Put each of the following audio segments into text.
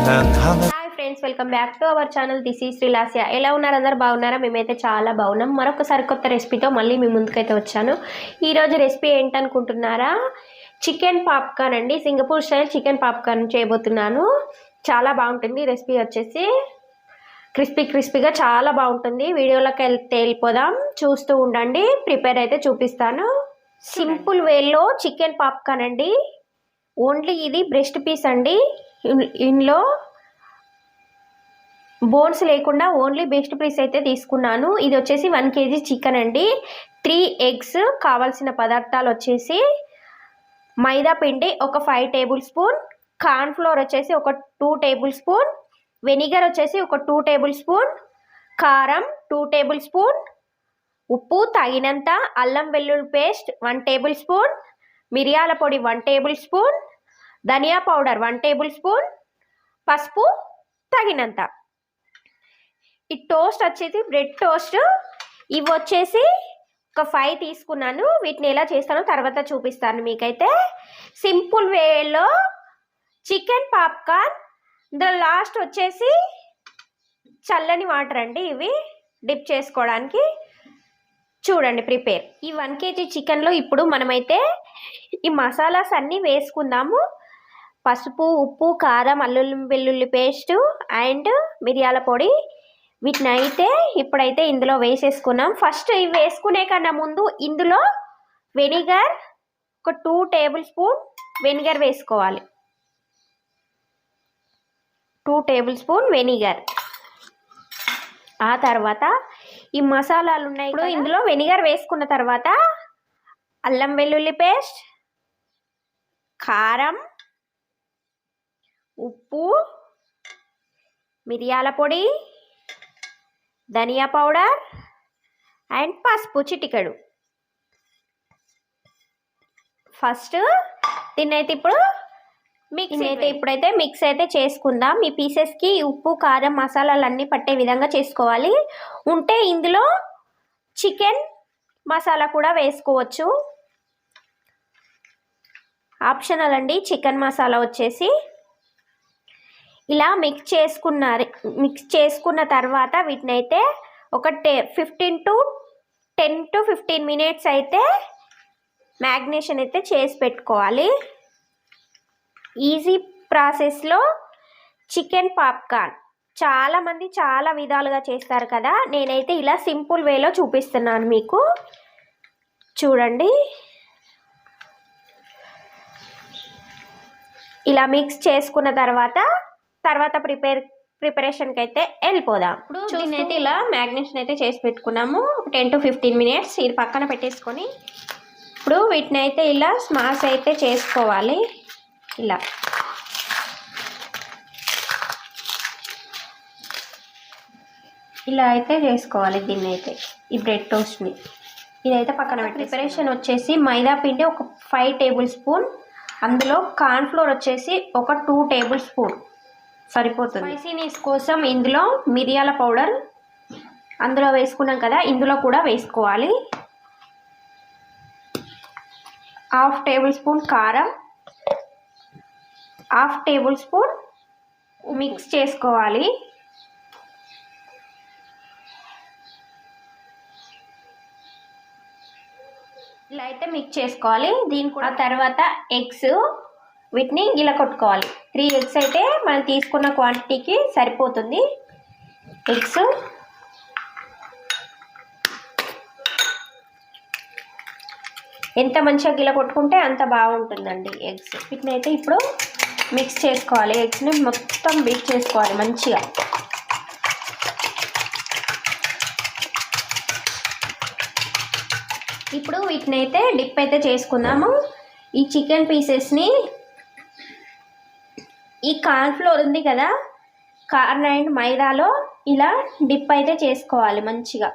Hi friends, welcome back to our channel. This is Srilasya. ఎలా ఉన్నారు? అందరు బాగున్నారా? మేమైతే చాలా బాగున్నాం. మరొకసారి కొత్త రెసిపీతో మళ్ళీ మీ ముందుకైతే వచ్చాను. ఈరోజు రెసిపీ ఏంటనుకుంటున్నారా? చికెన్ పాప్కార్న్ అండి. సింగపూర్ స్టైల్ చికెన్ పాప్కార్న్ చేయబోతున్నాను. చాలా బాగుంటుంది రెసిపీ. వచ్చేసి క్రిస్పీగా చాలా బాగుంటుంది. వీడియోలోకి వెళ్ళిపోదాం, చూస్తూ ఉండండి. ప్రిపేర్ అయితే చూపిస్తాను. సింపుల్ వేలో చికెన్ పాప్కార్న్ అండి. ఓన్లీ ఇది బ్రెస్ట్ పీస్ అండి. ఇందులో బోన్స్ లేకుండా ఓన్లీ బెస్ట్ పీస్ అయితే తీసుకున్నాను. ఇది వచ్చేసి 1 kg చికెన్ అండి. 3 eggs. కావాల్సిన పదార్థాలు వచ్చేసి మైదా పిండి ఒక 5 టేబుల్ స్పూన్, కార్న్ ఫ్లోర్ వచ్చేసి ఒక 2 టేబుల్ స్పూన్, వెనిగర్ వచ్చేసి ఒక 2 టేబుల్ స్పూన్, కారం 2 టేబుల్ స్పూన్, ఉప్పు తగినంత, అల్లం వెల్లుల్లి పేస్ట్ 1 టేబుల్ స్పూన్, మిరియాల పొడి 1 టేబుల్ స్పూన్, ధనియా పౌడర్ 1 టేబుల్ స్పూన్, పసుపు తగినంత. ఈ టోస్ట్ వచ్చేసి బ్రెడ్ టోస్ట్. ఇవి వచ్చేసి ఒక 5 తీసుకున్నాను. వీటిని ఎలా చేస్తానో తర్వాత చూపిస్తాను మీకైతే. సింపుల్ వేలో చికెన్ పాప్కార్న్. ఇందులో లాస్ట్ వచ్చేసి చల్లని వాటర్ అండి. ఇవి డిప్ చేసుకోవడానికి. చూడండి ప్రిపేర్. ఈ 1 kg చికెన్లో ఇప్పుడు మనమైతే ఈ మసాలాస్ అన్నీ వేసుకుందాము. పసుపు, ఉప్పు, కారం, అల్లం వెల్లుల్లి పేస్ట్ అండ్ మిరియాల పొడి. వీటిని అయితే ఇప్పుడైతే ఇందులో వేసేసుకున్నాం. ఫస్ట్ ఇవి వేసుకునే కన్నా ముందు ఇందులో వెనిగర్ ఒక 2 టేబుల్ స్పూన్ వెనిగర్ వేసుకోవాలి. 2 టేబుల్ స్పూన్ వెనిగర్. ఆ తర్వాత ఈ మసాలాలు ఉన్నాయి. ఇప్పుడు ఇందులో వెనిగర్ వేసుకున్న తర్వాత అల్లం వెల్లుల్లి పేస్ట్, కారం, ఉప్పు, మిరియాల పొడి, ధనియా పౌడర్ అండ్ పసుపు చిటికెడు. ఫస్ట్ దీన్నైతే ఇప్పుడైతే మిక్స్ అయితే చేసుకుందాం. ఈ పీసెస్కి ఉప్పు, కారం, మసాలాలు అన్నీ పట్టే విధంగా చేసుకోవాలి. ఉంటే ఇందులో చికెన్ మసాలా కూడా వేసుకోవచ్చు. ఆప్షనల్ అండి చికెన్ మసాలా వచ్చేసి. ఇలా మిక్స్ చేసుకున్న తర్వాత వీటిని అయితే ఒక 10 to 15 మినిట్స్ అయితే మ్యాగ్నేషన్ అయితే చేసి పెట్టుకోవాలి. ఈజీ ప్రాసెస్లో చికెన్ పాప్కార్న్ చాలామంది చాలా విధాలుగా చేస్తారు కదా. నేనైతే ఇలా సింపుల్ వేలో చూపిస్తున్నాను మీకు. చూడండి. ఇలా మిక్స్ చేసుకున్న తర్వాత ప్రిపరేషన్కి అయితే వెళ్ళిపోదాం. ఇప్పుడు దీన్నైతే ఇలా మ్యాగ్నేషన్ అయితే చేసి పెట్టుకున్నాము. 10 to 15 మినిట్స్ ఇది పక్కన పెట్టేసుకొని ఇప్పుడు వీటిని అయితే ఇలా స్మాష్ అయితే చేసుకోవాలి. ఇలా అయితే చేసుకోవాలి. దీన్ని అయితే ఈ బ్రెడ్ టోస్ట్ని ఇదైతే పక్కన ప్రిపరేషన్ వచ్చేసి మైదా పిండి ఒక 5 టేబుల్ స్పూన్, అందులో కార్న్ ఫ్లోర్ వచ్చేసి ఒక 2 టేబుల్ స్పూన్ సరిపోతుంది. స్పైసీనెస్ కోసం ఇందులో మిరియాల పౌడర్ అందులో వేసుకున్నాం కదా, ఇందులో కూడా వేసుకోవాలి. 1/2 టేబుల్ స్పూన్ కారం, 1/2 టేబుల్ స్పూన్ మిక్స్ చేసుకోవాలి. ఇలా అయితే మిక్స్ చేసుకోవాలి. దీని కూడా తర్వాత ఎగ్స్ వీటిని ఇలా కొట్టుకోవాలి. 3 eggs అయితే మనం తీసుకున్న క్వాంటిటీకి సరిపోతుంది. ఎగ్స్ ఎంత మంచిగా గిల కొట్టుకుంటే అంత బాగుంటుందండి ఎగ్స్. వీటిని అయితే ఇప్పుడు మిక్స్ చేసుకోవాలి. ఎగ్స్ని మొత్తం బీట్ చేసుకోవాలి మంచిగా. ఇప్పుడు వీటిని అయితే డిప్ అయితే చేసుకుందాము. ఈ చికెన్ పీసెస్ని ఈ కార్న్ ఫ్లోర్ ఉంది కదా, కార్న్ అండ్ మైదాలో ఇలా డిప్ అయితే చేసుకోవాలి మంచిగా.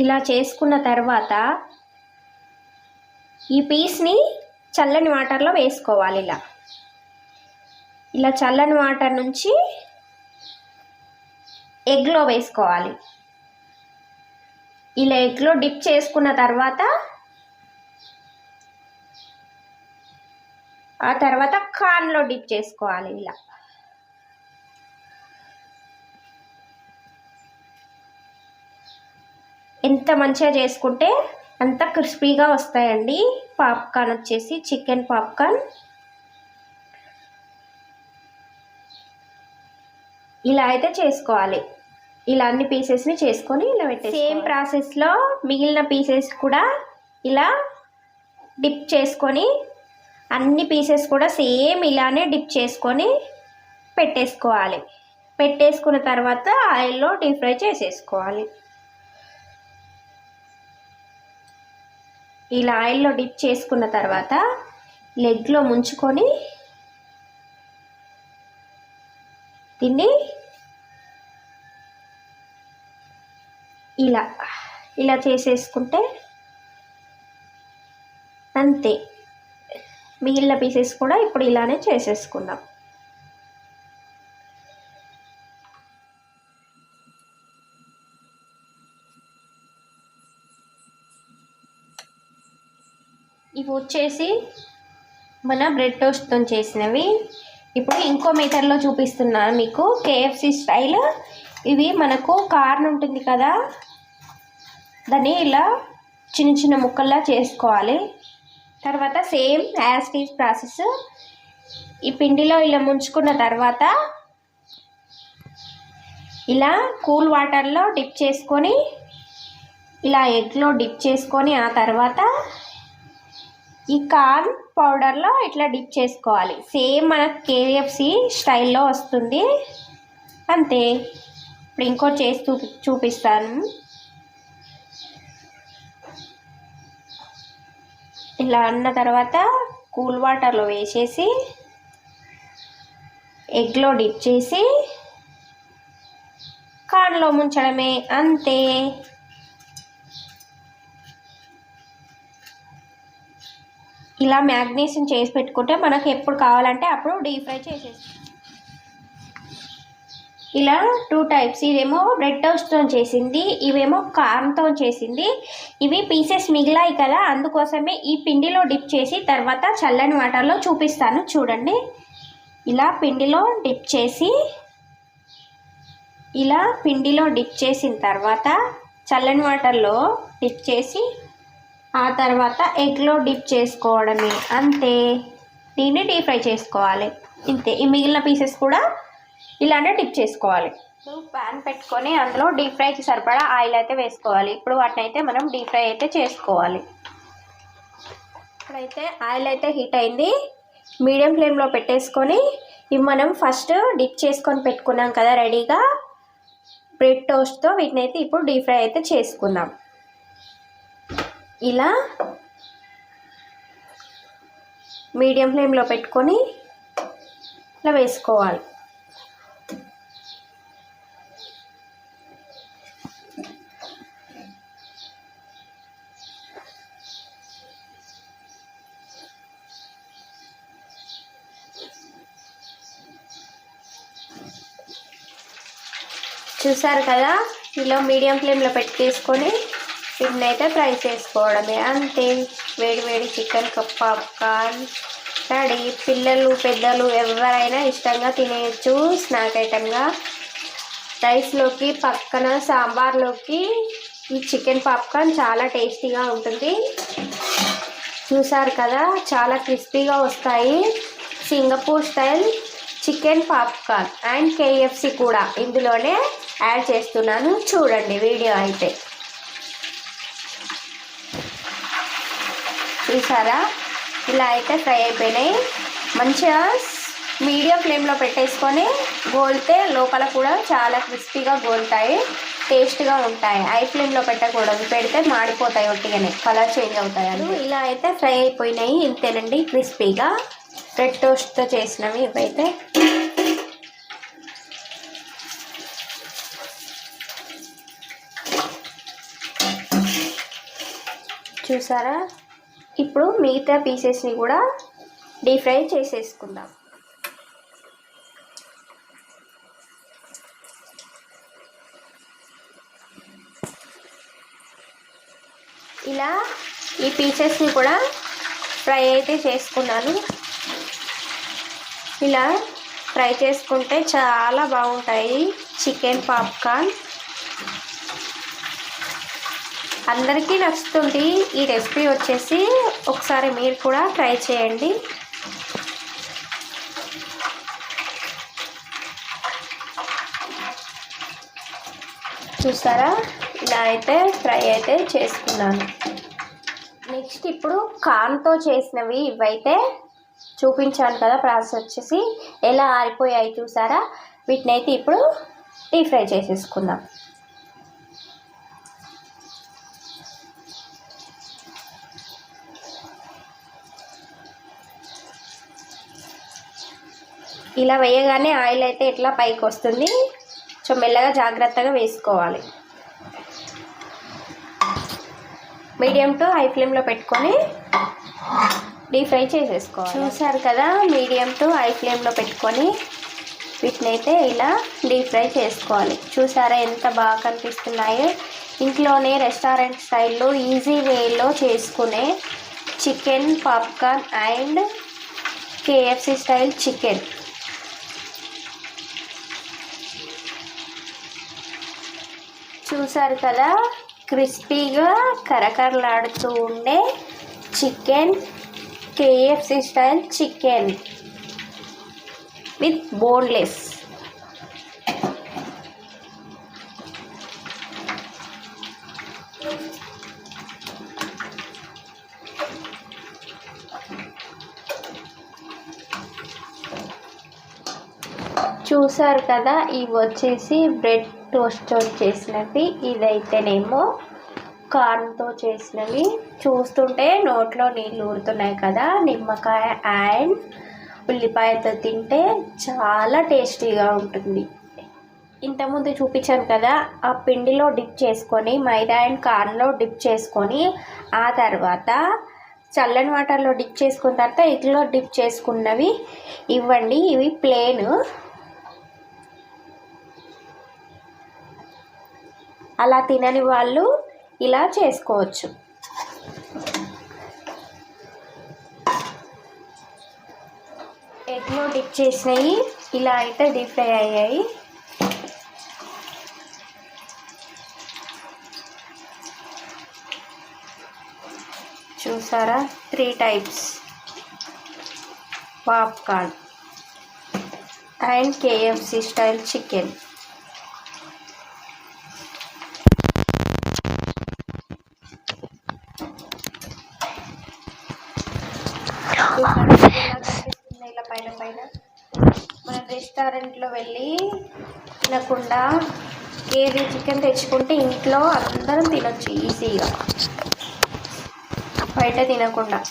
ఇలా చేసుకున్న తర్వాత ఈ పీస్ని చల్లని వాటర్లో వేసుకోవాలి. ఇలా చల్లని వాటర్ నుంచి ఎగ్లో వేసుకోవాలి. ఇలా ఎగ్లో డిప్ చేసుకున్న తర్వాత ఆ తర్వాత కార్న్లో డిప్ చేసుకోవాలి. ఇలా ఎంత మంచిగా చేసుకుంటే అంత క్రిస్పీగా వస్తాయండి. పాప్కార్న్ వచ్చేసి చికెన్ పాప్కార్న్. ఇలా అయితే చేసుకోవాలి. ఇలా అన్ని పీసెస్ని చేసుకొని ఇలా పెట్టేసి సేమ్ ప్రాసెస్లో మిగిలిన పీసెస్ కూడా ఇలా డిప్ చేసుకొని అన్ని పీసెస్ కూడా సేమ్ ఇలానే డిప్ చేసుకొని పెట్టేసుకోవాలి. పెట్టేసుకున్న తర్వాత ఆయిల్లో డీప్ ఫ్రై చేసేసుకోవాలి. ఇలా ఆయిల్లో డిప్ చేసుకున్న తర్వాత లెగ్లో ముంచుకొని దీన్ని ఇలా చేసేసుకుంటే అంతే. మిగిలిన పీసెస్ కూడా ఇప్పుడు ఇలానే చేసేసుకుందాం. ఇవి వచ్చేసి మన బ్రెడ్ టోస్ట్తో చేసినవి. ఇప్పుడు ఇంకో మెథడ్లో చూపిస్తున్నాను మీకు, కేఎఫ్సి స్టైల్. ఇవి మనకు కార్న్ ఉంటుంది కదా, దాన్ని ఇలా చిన్న చిన్న ముక్కల్లా చేసుకోవాలి. తర్వాత same as it is process. ఈ పిండిలో ఇలా ముంచుకున్న తర్వాత ఇలా కూల్ వాటర్లో డిప్ చేసుకొని ఇలా ఎగ్లో డిప్ చేసుకొని ఆ తర్వాత ఈ కార్న్ పౌడర్లో ఇట్లా డిప్ చేసుకోవాలి. సేమ్ మనకు కేఎఫ్సి స్టైల్లో వస్తుంది అంతే. ఇప్పుడు ఇంకోటి చేసి చూపిస్తాను. ఇలా అన్న తర్వాత కూల్ వాటర్లో వేసేసి ఎగ్లో డిప్ చేసి కార్న్లో ముంచడమే అంతే. ఇలా మ్యాగ్నేషన్ చేసి పెట్టుకుంటే మనకు ఎప్పుడు కావాలంటే అప్పుడు డీప్ ఫ్రై చేసేస్తాం. ఇలా 2 టైప్స్. ఇదేమో బ్రెడ్ టోస్ట్తో చేసింది, ఇవేమో కార్న్తో చేసింది. ఇవి పీసెస్ మిగిలాయి కదా, అందుకోసమే ఈ పిండిలో డిప్ చేసి తర్వాత చల్లని వాటర్లో చూపిస్తాను చూడండి. ఇలా పిండిలో డిప్ చేసిన తర్వాత చల్లని వాటర్లో డిప్ చేసి ఆ తర్వాత ఎగ్లో డిప్ చేసుకోవడమే అంతే. దీన్ని డీప్ ఫ్రై చేసుకోవాలి ఇంతే. ఈ మిగిలిన పీసెస్ కూడా ఇలానే డిప్ చేసుకోవాలి. ప్యాన్ పెట్టుకొని అందులో డీప్ ఫ్రైకి సరిపడా ఆయిల్ అయితే వేసుకోవాలి. ఇప్పుడు వాటిని అయితే మనం డీప్ ఫ్రై అయితే చేసుకోవాలి. ఇప్పుడైతే ఆయిల్ అయితే హీట్ అయింది. మీడియం ఫ్లేమ్లో పెట్టేసుకొని ఇవి మనం ఫస్ట్ డిప్ చేసుకొని పెట్టుకున్నాం కదా రెడీగా బ్రెడ్ టోస్ట్తో, వీటిని అయితే ఇప్పుడు డీప్ ఫ్రై అయితే చేసుకుందాం. ఇలా మీడియం ఫ్లేమ్లో పెట్టుకొని ఇలా వేసుకోవాలి. చూసారు కదా, ఇలా మీడియం ఫ్లేమ్లో పెట్టేసుకొని వీటిని అయితే ఫ్రై చేసుకోవడమే అంతే. వేడి వేడి చికెన్ పాప్కార్న్ రెడీ. పిల్లలు పెద్దలు ఎవరైనా ఇష్టంగా తినేయచ్చు స్నాక్ ఐటమ్గా. రైస్లోకి పక్కన సాంబార్లోకి ఈ చికెన్ పాప్కార్న్ చాలా టేస్టీగా ఉంటుంది. చూసారు కదా, చాలా క్రిస్పీగా వస్తాయి. Singapore style chicken popcorn and KFC కూడా ఇందులోనే యాడ్ చేస్తున్నాను చూడండి వీడియో అయితే. చూసారా, ఇలా అయితే ఫ్రై అయిపోయినాయి. మంచిగా మీడియం ఫ్లేమ్లో పెట్టేసుకొని గోలితే లోపల కూడా చాలా క్రిస్పీగా గోలుతాయి, టేస్ట్గా ఉంటాయి. హై ఫ్లేమ్లో పెట్టకూడదు, పెడితే మాడిపోతాయి, ఒట్టిగానే కలర్ చేంజ్ అవుతాయి. అది ఇలా అయితే ఫ్రై అయిపోయినాయి ఇంతేనండి, క్రిస్పీగా బ్రెడ్ టోస్ట్తో చేసినవి ఇవైతే. చూసారా, ఇప్పుడు మిగతా పీసెస్ని కూడా డీప్ ఫ్రై చేసేసుకుందాం. ఇలా ఈ పీసెస్ని కూడా ఫ్రై అయితే చేసుకున్నాను. ఇలా ఫ్రై చేసుకుంటే చాలా బాగుంటాయి చికెన్ పాప్కార్న్. అందరికీ నచ్చుతుంది ఈ రెసిపీ వచ్చేసి. ఒకసారి మీరు కూడా ట్రై చేయండి. చూసారా, ఇలా అయితే ఫ్రై అయితే చేసుకున్నాను. నెక్స్ట్ ఇప్పుడు కార్న్తో చేసినవి ఇవైతే చూపించాను కదా. ప్రాసెస్ వచ్చేసి ఎలా ఆరిపోయాయి చూసారా. వీటిని అయితే ఇప్పుడు డీప్ ఫ్రై చేసేసుకుందాం. ఇలా వేయగానే ఆయిల్ అయితే ఇట్లా పైకి వస్తుంది. సో మెల్లగా జాగ్రత్తగా వేసుకోవాలి. మీడియం టు హై ఫ్లేమ్లో పెట్టుకొని డీప్ ఫ్రై చేసేసుకోవాలి. చూసారు కదా, మీడియం టు హై ఫ్లేమ్లో పెట్టుకొని వీటిని అయితే ఇలా డీప్ ఫ్రై చేసుకోవాలి. చూసారా ఎంత బాగా కనిపిస్తున్నాయో. ఇంట్లోనే రెస్టారెంట్ స్టైల్లో ఈజీ వేలో చేసుకునే chicken popcorn and KFC style chicken. చూసారు కదా, క్రిస్పీగా కరకరలాడుతూ ఉండే chicken KFC style chicken with boneless. చూసారు కదా, ఇవి వచ్చేసి బ్రెడ్ టోస్ట్తో చేసినవి. ఇదైతేనేమో కార్న్తో చేసినవి. చూస్తుంటే నోట్లో నీళ్ళు ఊరుతున్నాయి కదా. నిమ్మకాయ అండ్ ఉల్లిపాయతో తింటే చాలా టేస్టీగా ఉంటుంది. ఇంతకుముందు చూపించాను కదా, ఆ పిండిలో డిప్ చేసుకొని మైదా అండ్ కార్న్లో డిప్ చేసుకొని ఆ తర్వాత చల్లని వాటర్లో డిప్ చేసుకున్న తర్వాత ఇట్లో డిప్ చేసుకున్నవి ఇవ్వండి. ఇవి ప్లేన్. అలా తినని వాళ్ళు ఇలా చేసుకోవచ్చు. ఎగ్లో డిప్ చేసినవి ఇలా అయితే డీప్ ఫ్రై అయ్యాయి. చూసారా, 3 types popcorn and KFC style chicken. ఇలా పైన పైన మన రెస్టారెంట్లో వెళ్ళి తినకుండా కేజీ చికెన్ తెచ్చుకుంటే ఇంట్లో అందరం తినొచ్చు ఈజీగా, బయట తినకుండా.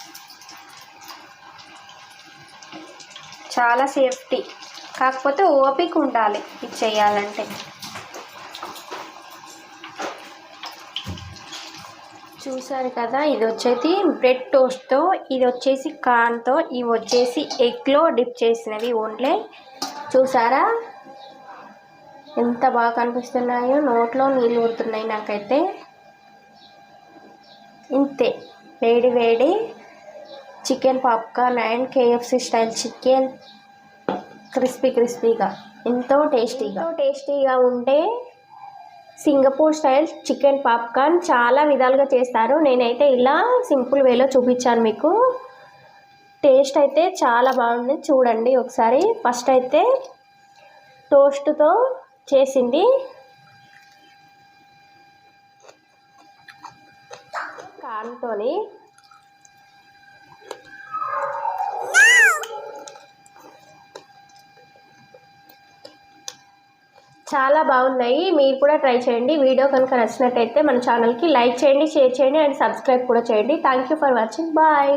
చాలా సేఫ్టీ, కాకపోతే ఓపిక ఉండాలి ఇది చేయాలంటే. చూసారు కదా, ఇది వచ్చేసి బ్రెడ్ టోస్ట్తో, ఇది వచ్చేసి కార్న్తో, ఇవి వచ్చేసి ఎగ్లో డిప్ చేసినవి ఓన్లీ. చూసారా ఎంత బాగా కనిపిస్తున్నాయో. నోట్లో నీళ్ళు ఊరుతున్నాయి నాకైతే. ఇంతే, వేడి వేడి chicken popcorn and KFC style chicken క్రిస్పీగా ఎంతో టేస్టీగా ఉండే సింగపూర్ స్టైల్ చికెన్ పాప్కార్న్ చాలా విధాలుగా చేస్తారు. నేనైతే ఇలా సింపుల్ వేలో చూపించాను మీకు. టేస్ట్ అయితే చాలా బాగుంది. చూడండి ఒకసారి. ఫస్ట్ అయితే టోస్ట్తో చేసింది, కార్న్తోని. చాలా బాగున్నాయి. మీరు కూడా ట్రై చేయండి. వీడియో కనుక నచ్చినట్టయితే మన ఛానల్కి లైక్ చేయండి, షేర్ చేయండి అండ్ సబ్స్క్రైబ్ కూడా చేయండి. Thank you for watching. Bye.